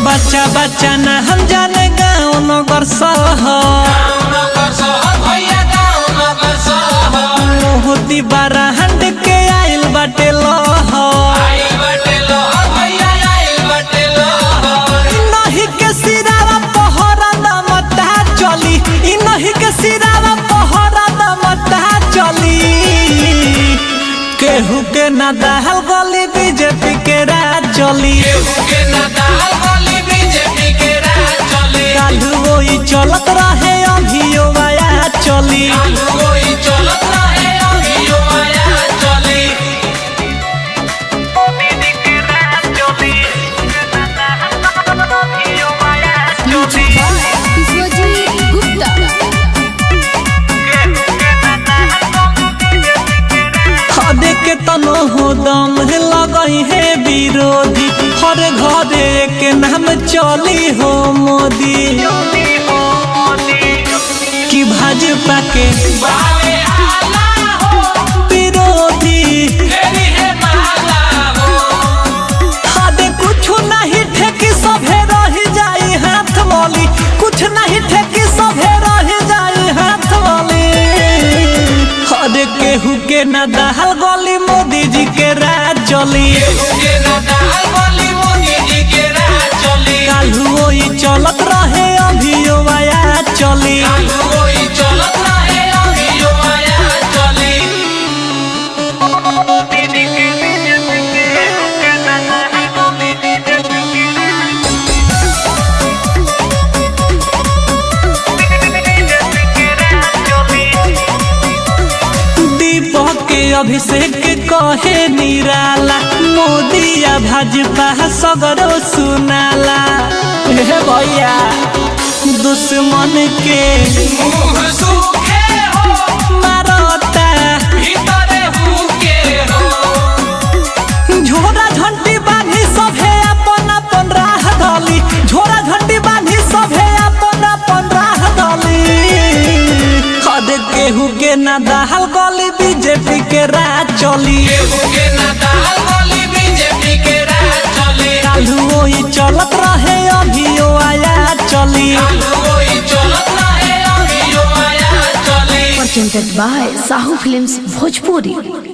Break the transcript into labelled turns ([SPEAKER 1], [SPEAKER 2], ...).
[SPEAKER 1] बच्चा बच्चा न हम जाने गाँव नगर मोहती बारा हंड के आइल बाटे नहीं के सिरावा पहरा दमता चली नहीं के सिरावा पहरा दमता चली केहू के ना दाहल गली बीजेपी के राज चली कालू वही चलत रहे अभियो आया चली देखे तनो हो दम लगई है विरोधी हर घरे के नाम चली हो मोदी कि भाजपा के विरोधी हदे कुछ नहीं ठेकी सभे रह जाई हाथ मोली कुछ नहीं ठेकी सभे रह जाई हाथ मोली हदे केहू के ना दाहल गली मोदी जी के राज चली कालू वही चलत रहे अभियो आया चली अभिषेक कहे निराला मोदी या भाजपा सगरो सुनाला हे भैया दुश्मन के मुंह सूखे हो मारता भीतरे हुके हो झोरा झंडी बांधी सभे अपन अपन राह धली झोरा झंडी बांधी सभे अपन अपन राह धली हद केहू के ना दाहल गली बीजेपी के राज चली कालू वही चलत रहे अभियो आया चली
[SPEAKER 2] presented by Sahu Films Bhojpuri।